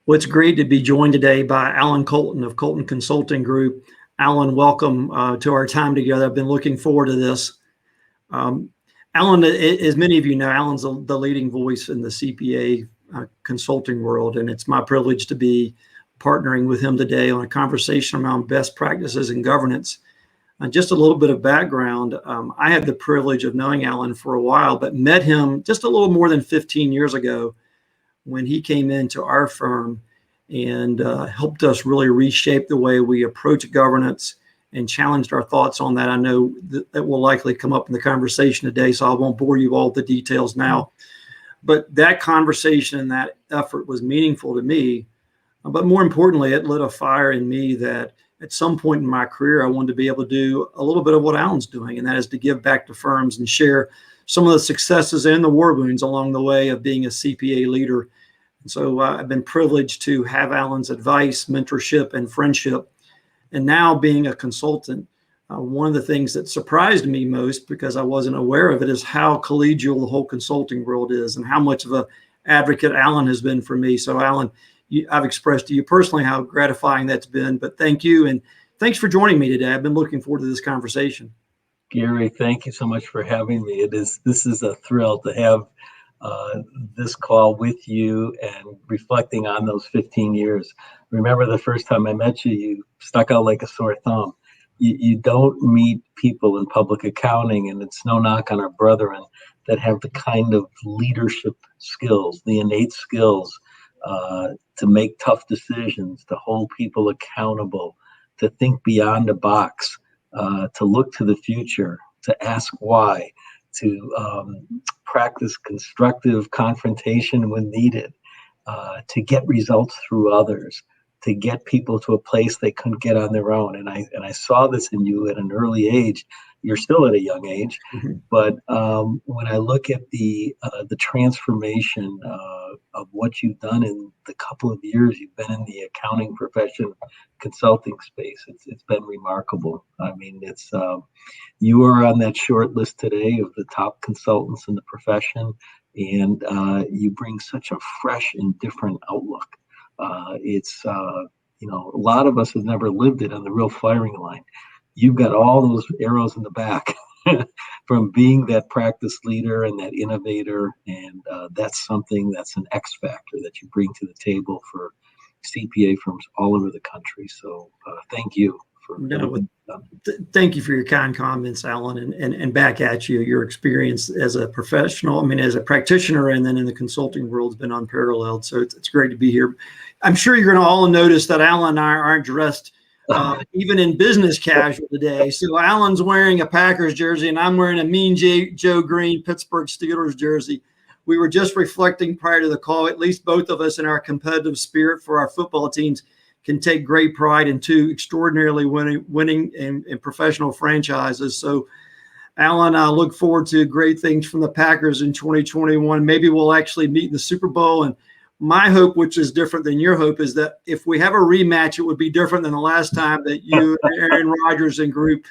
Well, it's great to be joined today by Allan Koltin of Koltin Consulting Group. Allan, welcome to our time together. I've been looking forward to this. Allan, as many of you know, Allan's the leading voice in the CPA consulting world, and it's my privilege to be partnering with him today on a conversation around best practices in governance. Just a little bit of background. I had the privilege of knowing Allan for a while, but met him just a little more than 15 years ago when he came into our firm and helped us really reshape the way we approach governance and challenged our thoughts on that. I know that will likely come up in the conversation today, so I won't bore you all with the details now. But that conversation and that effort was meaningful to me. But more importantly, it lit a fire in me that at some point in my career, I wanted to be able to do a little bit of what Allan's doing, and that is to give back to firms and share some of the successes and the war wounds along the way of being a CPA leader. And so I've been privileged to have Allan's advice, mentorship, and friendship. And now being a consultant, one of the things that surprised me most, because I wasn't aware of it, is how collegial the whole consulting world is and how much of an advocate Allan has been for me. So Allan, I've expressed to you personally how gratifying that's been, but thank you. And thanks for joining me today. I've been looking forward to this conversation. Gary, thank you so much for having me. This is a thrill to have this call with you and reflecting on those 15 years. Remember the first time I met you, you stuck out like a sore thumb. You don't meet people in public accounting, and it's no knock on our brethren that have the kind of leadership skills, the innate skills to make tough decisions, to hold people accountable, to think beyond the box, to look to the future, to ask why, to practice constructive confrontation when needed, to get results through others, to get people to a place they couldn't get on their own. And I saw this in you at an early age. You're still at a young age, but when I look at the transformation of what you've done in the couple of years you've been in the accounting profession, consulting space, it's been remarkable. I mean, it's you are on that short list today of the top consultants in the profession, and you bring such a fresh and different outlook. It's a lot of us have never lived it on the real firing line. You've got all those arrows in the back from being that practice leader and that innovator. And that's something that's an X factor that you bring to the table for CPA firms all over the country. So thank you for thank you for your kind comments, Allan, and back at you. Your experience as a professional, as a practitioner, and then in the consulting world has been unparalleled. So it's great to be here. I'm sure you're going to all notice that Allan and I aren't dressed even in business casual today. So Allan's wearing a Packers jersey and I'm wearing a Mean Joe Green Pittsburgh Steelers jersey. We were just reflecting prior to the call, at least both of us in our competitive spirit for our football teams can take great pride in two extraordinarily winning and professional franchises. So Allan, I look forward to great things from the Packers in 2021. Maybe we'll actually meet in the Super Bowl. And my hope, which is different than your hope, is that if we have a rematch, it would be different than the last time that you, Aaron Rodgers and group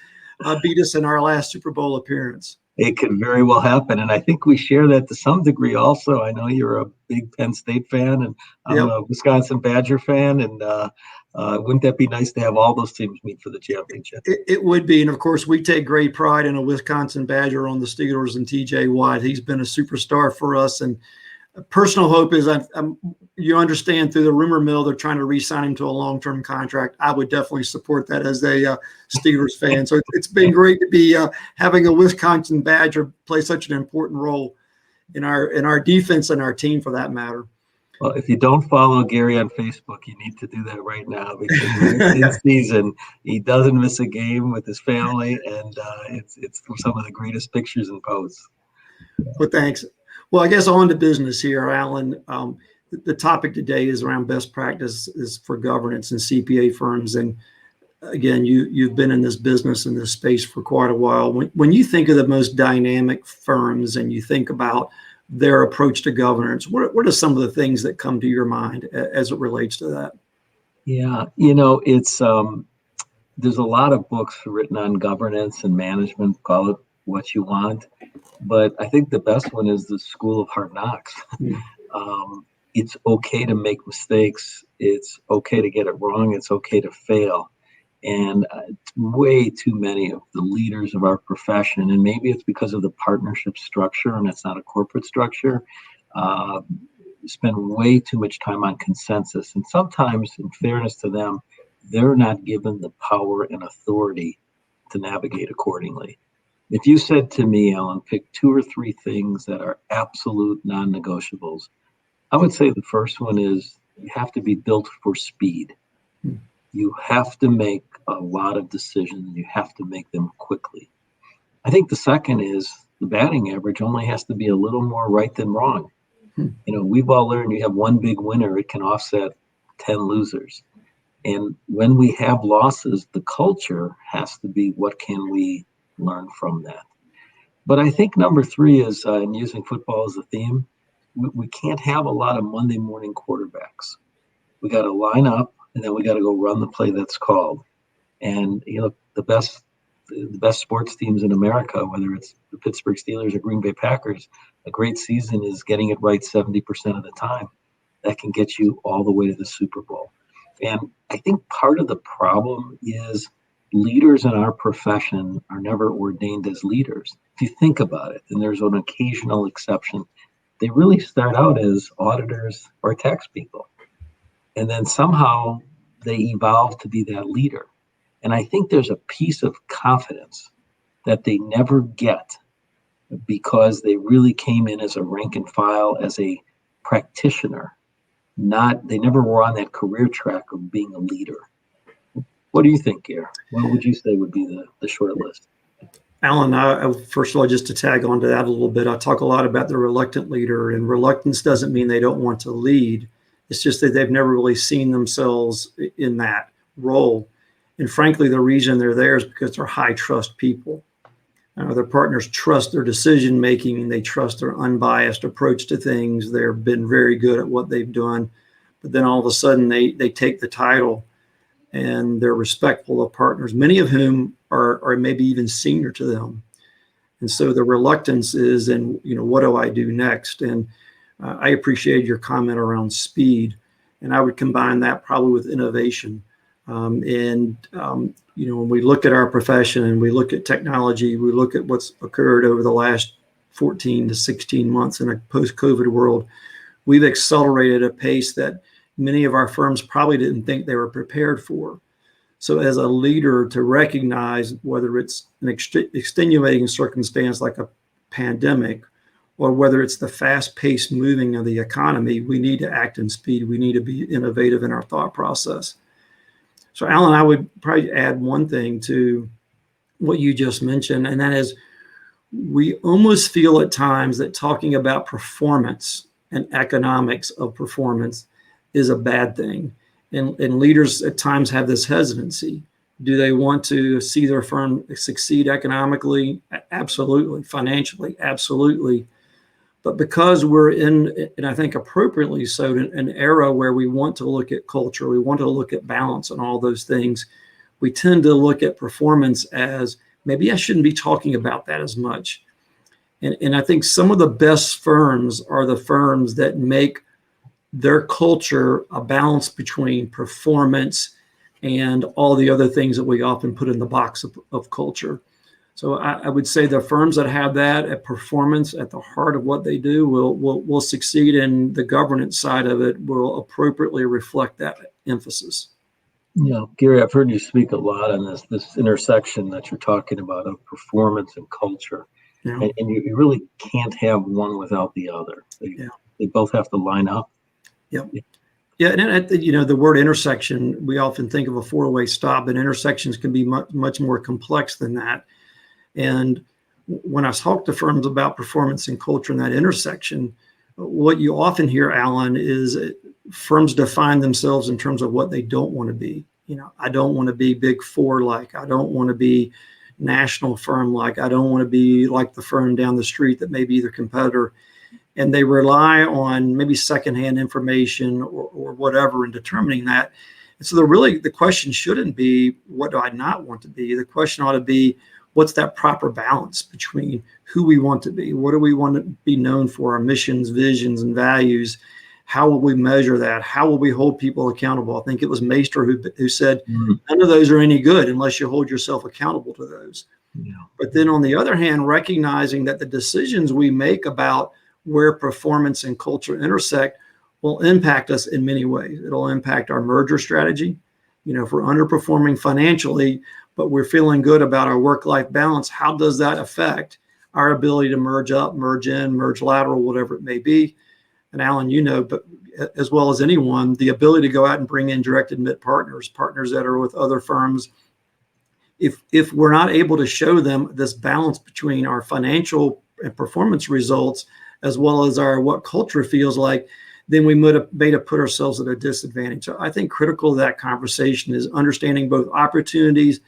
beat us in our last Super Bowl appearance. It could very well happen. And I think we share that to some degree also. I know you're a big Penn State fan, and I'm a Wisconsin Badger fan. And wouldn't that be nice to have all those teams meet for the championship? It would be. And, of course, we take great pride in a Wisconsin Badger on the Steelers and TJ Watt. He's been a superstar for us. And personal hope is you understand through the rumor mill they're trying to re-sign him to a long-term contract. I would definitely support that as a Steelers fan. So it's been great to be having a Wisconsin Badger play such an important role in our defense and our team for that matter. Well, if you don't follow Gary on Facebook, you need to do that right now because in season he doesn't miss a game with his family, and it's some of the greatest pictures and posts. Well, thanks. Well, I guess on to business here, Allan. The topic today is around best practices for governance in CPA firms. And again, you've been in this business, in this space for quite a while. When you think of the most dynamic firms and you think about their approach to governance, what are some of the things that come to your mind as it relates to that? Yeah, it's there's a lot of books written on governance and management, call it what you want. But I think the best one is the School of Hard Knocks. it's okay to make mistakes. It's okay to get it wrong. It's okay to fail. And way too many of the leaders of our profession, and maybe it's because of the partnership structure and it's not a corporate structure, uh, spend way too much time on consensus. And sometimes, in fairness to them, they're not given the power and authority to navigate accordingly. If you said to me, Alan, pick 2 or 3 things that are absolute non negotiables, I would say the first one is you have to be built for speed. You have to make a lot of decisions. You have to make them quickly. I think the second is the batting average only has to be a little more right than wrong. We've all learned you have one big winner, it can offset 10 losers. And when we have losses, the culture has to be what can we learn from that. But I think number 3 is, and using football as a theme, we can't have a lot of Monday morning quarterbacks. We got to line up, and then we got to go run the play that's called. And the best sports teams in America, whether it's the Pittsburgh Steelers or Green Bay Packers, a great season is getting it right 70% of the time. That can get you all the way to the Super Bowl. And I think part of the problem is leaders in our profession are never ordained as leaders. If you think about it, and there's an occasional exception, they really start out as auditors or tax people. And then somehow they evolve to be that leader. And I think there's a piece of confidence that they never get because they really came in as a rank and file, as a practitioner. They never were on that career track of being a leader. What do you think, Gary? What would you say would be the short list? Allan, first of all, just to tag on to that a little bit, I talk a lot about the reluctant leader, and reluctance doesn't mean they don't want to lead. It's just that they've never really seen themselves in that role. And frankly, the reason they're there is because they're high trust people. Their partners trust their decision making, and they trust their unbiased approach to things. They've been very good at what they've done. But then all of a sudden they take the title, and they're respectful of partners, many of whom are maybe even senior to them. And so the reluctance is, and what do I do next? And I appreciate your comment around speed, and I would combine that probably with innovation. When we look at our profession and we look at technology, we look at what's occurred over the last 14 to 16 months in a post-COVID world, we've accelerated a pace that many of our firms probably didn't think they were prepared for. So as a leader, to recognize whether it's an extenuating circumstance like a pandemic, or whether it's the fast-paced moving of the economy, we need to act in speed. We need to be innovative in our thought process. So, Allan, I would probably add one thing to what you just mentioned, and that is we almost feel at times that talking about performance and economics of performance is a bad thing. And leaders at times have this hesitancy. Do they want to see their firm succeed economically? Absolutely. Financially? Absolutely. But because we're in, and I think appropriately so, an era where we want to look at culture, we want to look at balance and all those things, we tend to look at performance as maybe I shouldn't be talking about that as much. And I think some of the best firms are the firms that make their culture a balance between performance and all the other things that we often put in the box of culture. So I would say the firms that have that at performance at the heart of what they do will succeed, and the governance side of it will appropriately reflect that emphasis. Gary, I've heard you speak a lot on this intersection that you're talking about of performance and culture. Yeah. And you really can't have one without the other. They both have to line up. Yeah, and the word intersection, we often think of a four-way stop, but intersections can be much more complex than that. And when I talk to firms about performance and culture in that intersection, what you often hear, Allan, is firms define themselves in terms of what they don't want to be. I don't want to be Big Four like. I don't want to be national firm like. I don't want to be like the firm down the street that may be their competitor. And they rely on maybe secondhand information or whatever in determining that. And so the question shouldn't be, what do I not want to be? The question ought to be, what's that proper balance between who we want to be? What do we want to be known for? Our missions, visions, and values. How will we measure that? How will we hold people accountable? I think it was Meister who said, Mm, none of those are any good unless you hold yourself accountable to those. yeah. But then on the other hand, recognizing that the decisions we make about where performance and culture intersect will impact us in many ways. It'll impact our merger strategy. If we're underperforming financially, but we're feeling good about our work-life balance, how does that affect our ability to merge up, merge in, merge lateral, whatever it may be? And Allan, but as well as anyone, the ability to go out and bring in direct admit partners that are with other firms. If we're not able to show them this balance between our financial and performance results, as well as our what culture feels like, then we may have put ourselves at a disadvantage. So I think critical to that conversation is understanding both opportunities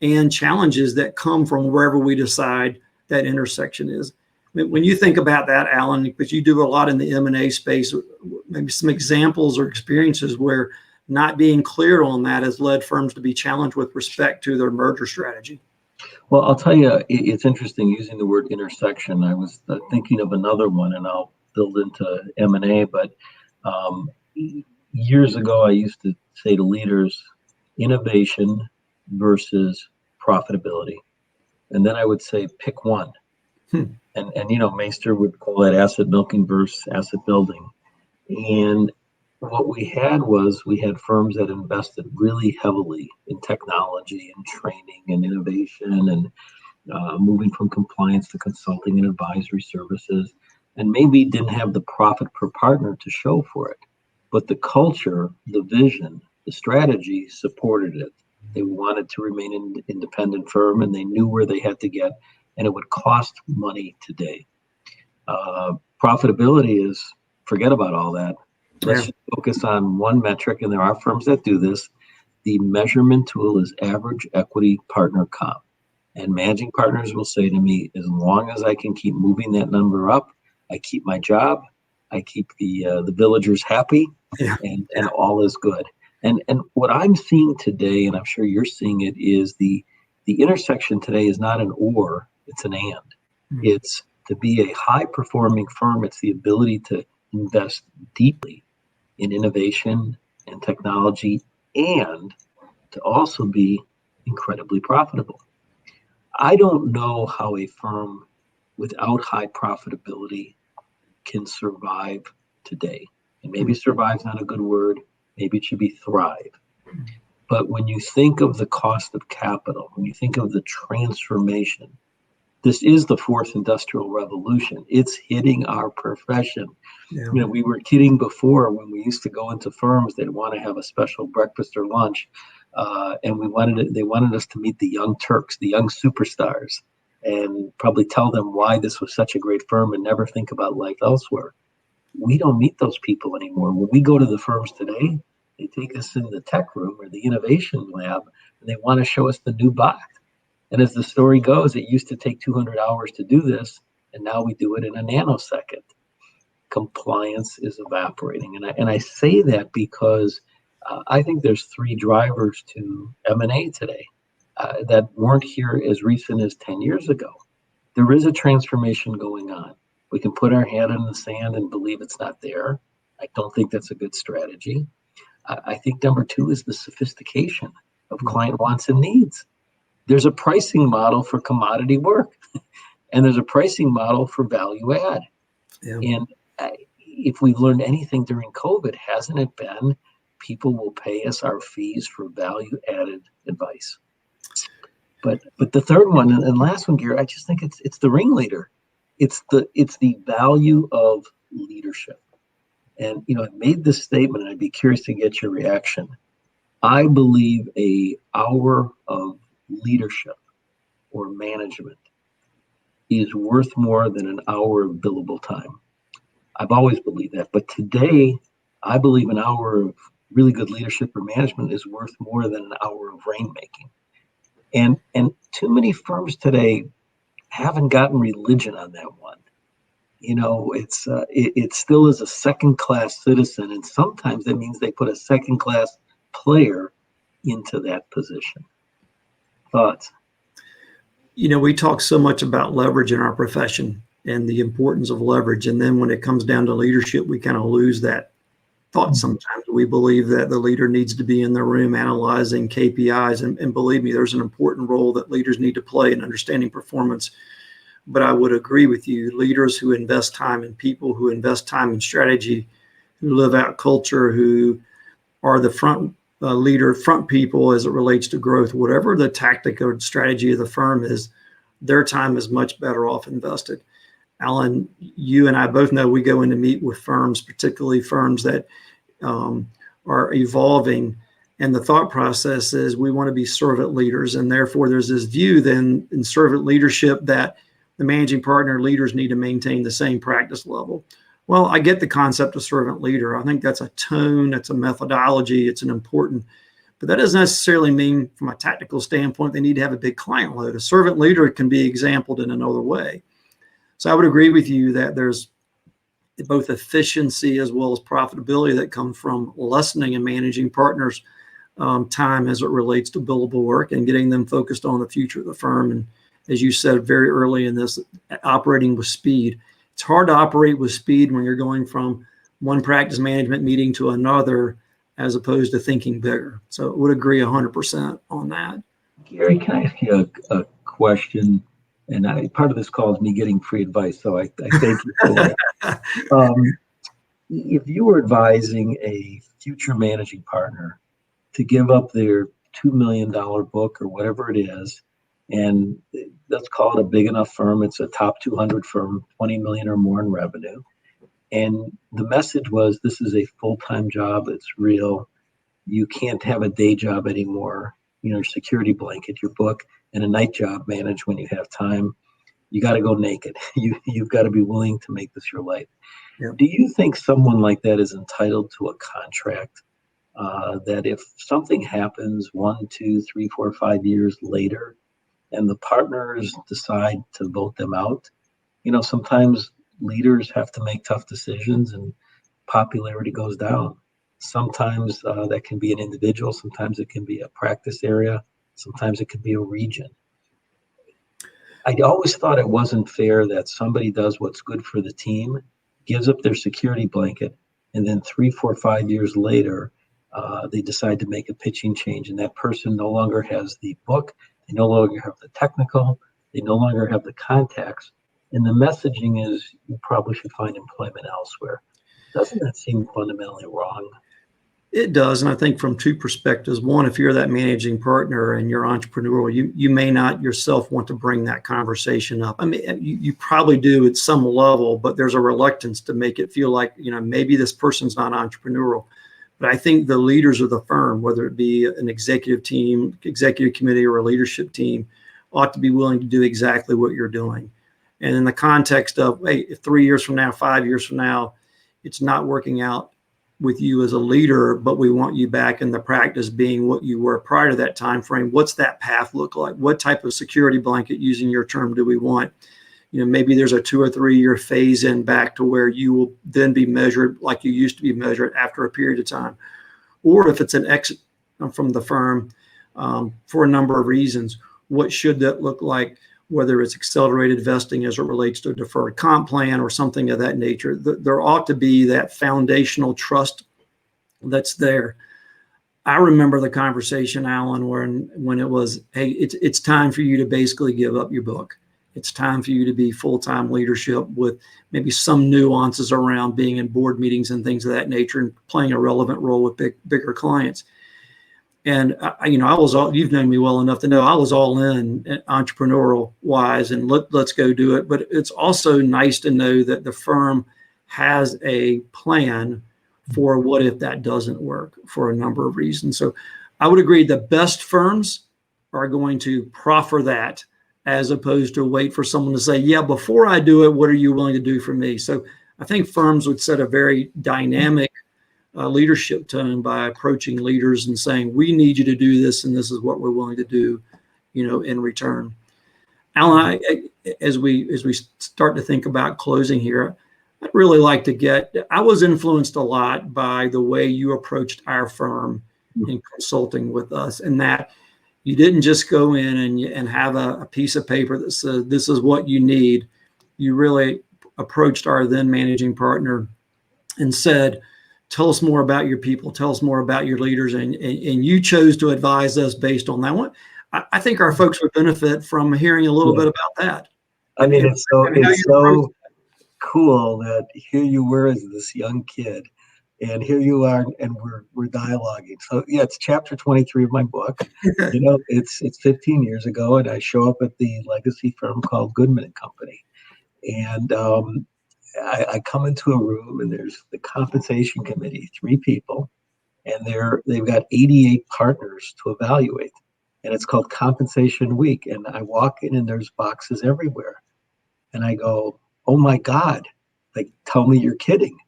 and challenges that come from wherever we decide that intersection is. I mean, when you think about that, Allan, because you do a lot in the M&A space, maybe some examples or experiences where not being clear on that has led firms to be challenged with respect to their merger strategy. Well, I'll tell you, it's interesting using the word intersection. I was thinking of another one, and I'll build into M&A, but years ago, I used to say to leaders, innovation versus profitability. And then I would say, pick one. And Meister would call that asset milking versus asset building. And what we had firms that invested really heavily in technology and training and innovation and moving from compliance to consulting and advisory services, and maybe didn't have the profit per partner to show for it. But the culture, the vision, the strategy supported it. They wanted to remain an independent firm, and they knew where they had to get, and it would cost money today. Profitability is, forget about all that. Let's just focus on one metric, and there are firms that do this. The measurement tool is average equity partner comp. And managing partners will say to me, as long as I can keep moving that number up, I keep my job, I keep the villagers happy, and all is good. And what I'm seeing today, and I'm sure you're seeing it, is the intersection today is not an or, it's an and. It's to be a high-performing firm, it's the ability to invest deeply in innovation and technology and to also be incredibly profitable. I don't know how a firm without high profitability can survive today. And maybe survive is not a good word. Maybe it should be thrive. But when you think of the cost of capital, when you think of the transformation, this is the fourth industrial revolution. It's hitting our profession. Yeah. We were kidding before when we used to go into firms that want to have a special breakfast or lunch. And they wanted us to meet the young Turks, the young superstars, and probably tell them why this was such a great firm and never think about life elsewhere. We don't meet those people anymore. When we go to the firms today, they take us in the tech room or the innovation lab, and they want to show us the new bot. And as the story goes, it used to take 200 hours to do this, and now we do it in a nanosecond. Compliance is evaporating. And I say that because I think there's three drivers to M&A today that weren't here as recent as 10 years ago. There is a transformation going on. We can put our head in the sand and believe it's not there. I don't think that's a good strategy. I think number two is the sophistication of client wants and needs. There's a pricing model for commodity work, and there's a pricing model for value add. Yeah. And if we've learned anything during COVID, hasn't it been people will pay us our fees for value added advice? But the third one and last one, Gary, I just think it's the ringleader. It's the value of leadership. And I made this statement, and I'd be curious to get your reaction. I believe an hour of leadership or management is worth more than an hour of billable time. I've always believed that, but today I believe an hour of really good leadership or management is worth more than an hour of rainmaking. And too many firms today haven't gotten religion on that one. It still is a second-class citizen, and sometimes that means they put a second-class player into that position. Thoughts? We talk so much about leverage in our profession and the importance of leverage, and then when it comes down to leadership, we kind of lose that thought sometimes. We believe that the leader needs to be in the room analyzing KPIs. And believe me, there's an important role that leaders need to play in understanding performance. But I would agree with you, leaders who invest time in people, who invest time in strategy, who live out culture, who are the front people as it relates to growth, whatever the tactic or strategy of the firm is, their time is much better off invested. Allan, you and I both know we go in to meet with firms, particularly firms that are evolving. And the thought process is we want to be servant leaders. And therefore, there's this view then in servant leadership that the managing partner leaders need to maintain the same practice level. Well, I get the concept of servant leader. I think that's a tone, that's a methodology, it's an important, but that doesn't necessarily mean from a tactical standpoint, they need to have a big client load. A servant leader can be exampled in another way. So I would agree with you that there's both efficiency as well as profitability that come from lessening and managing partners' time as it relates to billable work and getting them focused on the future of the firm. And as you said very early in this, operating with speed. It's hard to operate with speed when you're going from one practice management meeting to another, as opposed to thinking bigger. So I would agree 100% on that. Gary, can I ask you a question? And part of this call is me getting free advice, so I thank you for that. If you were advising a future managing partner to give up their $2 million book or whatever it is, and let's call it a big enough firm, it's a top 200 firm, 20 million or more in revenue. And the message was, this is a full-time job, it's real. You can't have a day job anymore. Your security blanket, your book, and a night job manage when you have time. You got to go naked. You've got to be willing to make this your life. Yep. Do you think someone like that is entitled to a contract that if something happens 1, 2, 3, 4, 5 years later, and the partners decide to vote them out, sometimes leaders have to make tough decisions and popularity goes down. Sometimes that can be an individual, sometimes it can be a practice area, sometimes it could be a region. I always thought it wasn't fair that somebody does what's good for the team, gives up their security blanket, and then 3, 4, 5 years later, they decide to make a pitching change, and that person no longer has the book, they no longer have the technical, they no longer have the contacts, and the messaging is you probably should find employment elsewhere. Doesn't that seem fundamentally wrong? It does, and I think from two perspectives. One, if you're that managing partner and you're entrepreneurial, you may not yourself want to bring that conversation up. I mean, you probably do at some level, but there's a reluctance to make it feel like, maybe this person's not entrepreneurial. But I think the leaders of the firm, whether it be an executive team, executive committee, or a leadership team, ought to be willing to do exactly what you're doing. And in the context of, hey, if 3 years from now, 5 years from now, it's not working out with you as a leader, but we want you back in the practice being what you were prior to that time frame. What's that path look like? What type of security blanket, using your term, do we want? Maybe there's a 2 or 3 year phase in back to where you will then be measured like you used to be measured after a period of time. Or if it's an exit from the firm for a number of reasons, what should that look like? Whether it's accelerated vesting as it relates to a deferred comp plan or something of that nature, there ought to be that foundational trust that's there. I remember the conversation, Allan, when it was, hey, it's time for you to basically give up your book. It's time for you to be full-time leadership with maybe some nuances around being in board meetings and things of that nature and playing a relevant role with bigger clients. And I was all, you've known me well enough to know I was all in entrepreneurial wise and let's go do it. But it's also nice to know that the firm has a plan for what if that doesn't work for a number of reasons. So I would agree the best firms are going to proffer that as opposed to wait for someone to say, yeah, before I do it, what are you willing to do for me? So I think firms would set a very dynamic leadership tone by approaching leaders and saying, we need you to do this, and this is what we're willing to do, in return. Allan, as we start to think about closing here, I'd really like to I was influenced a lot by the way you approached our firm in consulting with us, and that you didn't just go in and have a piece of paper that said, this is what you need. You really approached our then managing partner and said, tell us more about your people, tell us more about your leaders, and you chose to advise us based on that one. I think our folks would benefit from hearing a little bit about that. I mean, it's so approach. Cool that here you were as this young kid, and here you are, and we're dialoguing. So yeah, it's chapter 23 of my book. It's 15 years ago, and I show up at the legacy firm called Goodman and Company, and I come into a room, and there's the compensation committee, 3 people, and they've got 88 partners to evaluate, and it's called Compensation Week. And I walk in, and there's boxes everywhere, and I go, "Oh my God, like, tell me you're kidding."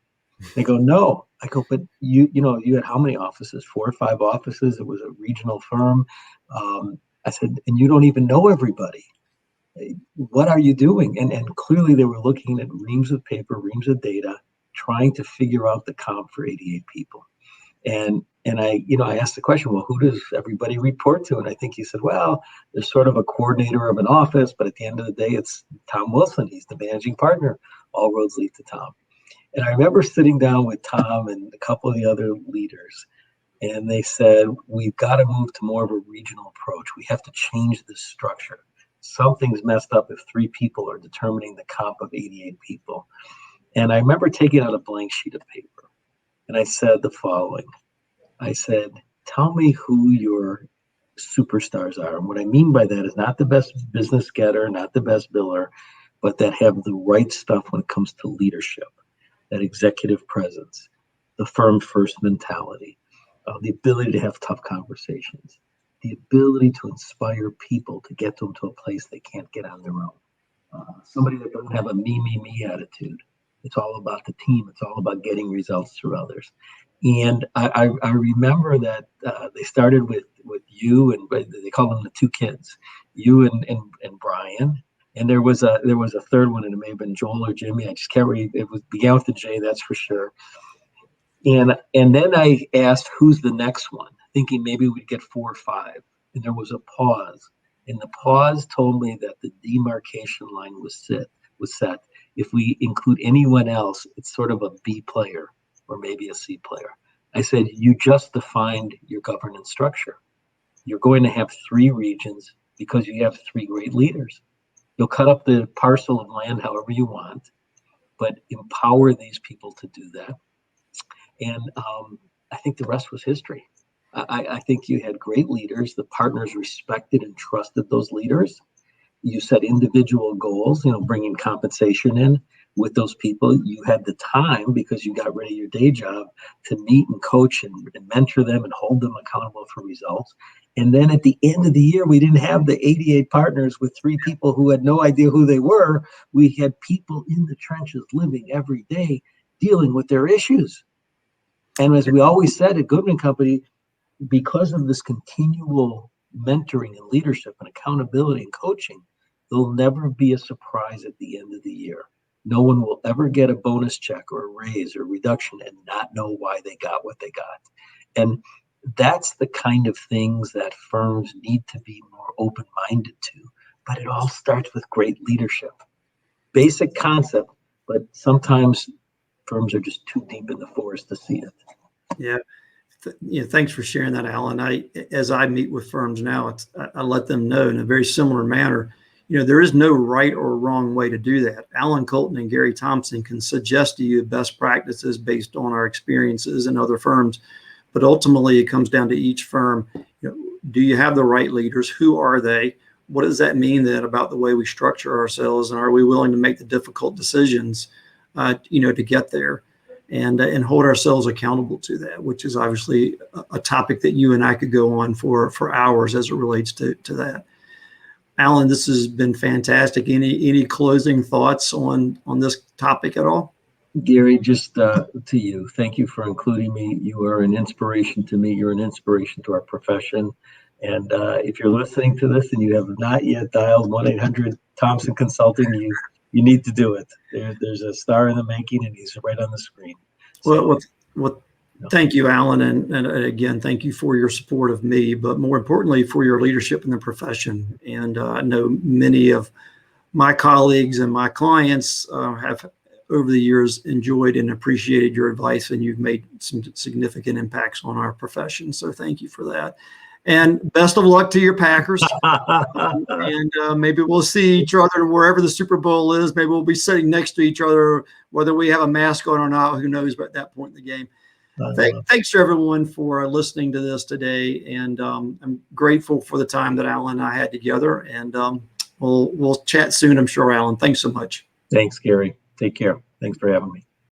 They go, "No." I go, "But you had how many offices? 4 or 5 offices. It was a regional firm." I said, "And you don't even know everybody. What are you doing?" And clearly they were looking at reams of paper, reams of data, trying to figure out the comp for 88 people. And I asked the question, well, who does everybody report to? And I think he said, well, there's sort of a coordinator of an office, but at the end of the day, it's Tom Wilson. He's the managing partner. All roads lead to Tom. And I remember sitting down with Tom and a couple of the other leaders, and they said, we've got to move to more of a regional approach. We have to change this structure. Something's messed up if 3 people are determining the comp of 88 people. And I remember taking out a blank sheet of paper. And I said the following. I said, tell me who your superstars are. And what I mean by that is not the best business getter, not the best biller, but that have the right stuff when it comes to leadership, that executive presence, the firm first mentality, the ability to have tough conversations, the ability to inspire people to get them to a place they can't get on their own. Somebody that doesn't have a me attitude. It's all about the team. It's all about getting results through others. And I remember that they started with you, and they call them the 2 kids, you and Brian. And there was a third one, and it may have been Joel or Jimmy. I just can't read. It began with the J, that's for sure. And then I asked, who's the next one, thinking maybe we'd get 4 or 5. And there was a pause. And the pause told me that the demarcation line was set. If we include anyone else, it's sort of a B player or maybe a C player. I said, you just defined your governance structure. You're going to have 3 regions because you have 3 great leaders. You'll cut up the parcel of land however you want, but empower these people to do that. And I think the rest was history. I think you had great leaders. The partners respected and trusted those leaders. You set individual goals, bringing compensation in with those people. You had the time, because you got rid of your day job, to meet and coach and mentor them and hold them accountable for results. And then at the end of the year, we didn't have the 88 partners with 3 people who had no idea who they were. We had people in the trenches living every day, dealing with their issues. And as we always said at Goodman Company, because of this continual mentoring and leadership and accountability and coaching, there'll never be a surprise at the end of the year. No one will ever get a bonus check or a raise or reduction and not know why they got what they got. And that's the kind of things that firms need to be more open-minded to. But it all starts with great leadership. Basic concept, but sometimes firms are just too deep in the forest to see it. Yeah. Thanks for sharing that, Allan. As I meet with firms now, I let them know in a very similar manner. There is no right or wrong way to do that. Allan Koltin and Gary Thomson can suggest to you best practices based on our experiences in other firms, but ultimately it comes down to each firm. Do you have the right leaders? Who are they? What does that mean then about the way we structure ourselves? And are we willing to make the difficult decisions, to get there? And hold ourselves accountable to that, which is obviously a topic that you and I could go on for hours as it relates to that. Allan, this has been fantastic. Any closing thoughts on this topic at all? Gary, just to you, thank you for including me. You are an inspiration to me. You're an inspiration to our profession. And if you're listening to this and you have not yet dialed 1-800-Thomson Consulting, you need to do it. There's a star in the making, and he's right on the screen. So, well, thank you, Allan. And again, thank you for your support of me, but more importantly, for your leadership in the profession. And I know many of my colleagues and my clients have over the years enjoyed and appreciated your advice, and you've made some significant impacts on our profession. So thank you for that. And best of luck to your Packers. And maybe we'll see each other wherever the Super Bowl is. Maybe we'll be sitting next to each other, whether we have a mask on or not. Who knows? But at that point in the game. Thanks to everyone for listening to this today. And I'm grateful for the time that Allan and I had together. And we'll chat soon, I'm sure, Allan. Thanks so much. Thanks, Gary. Take care. Thanks for having me.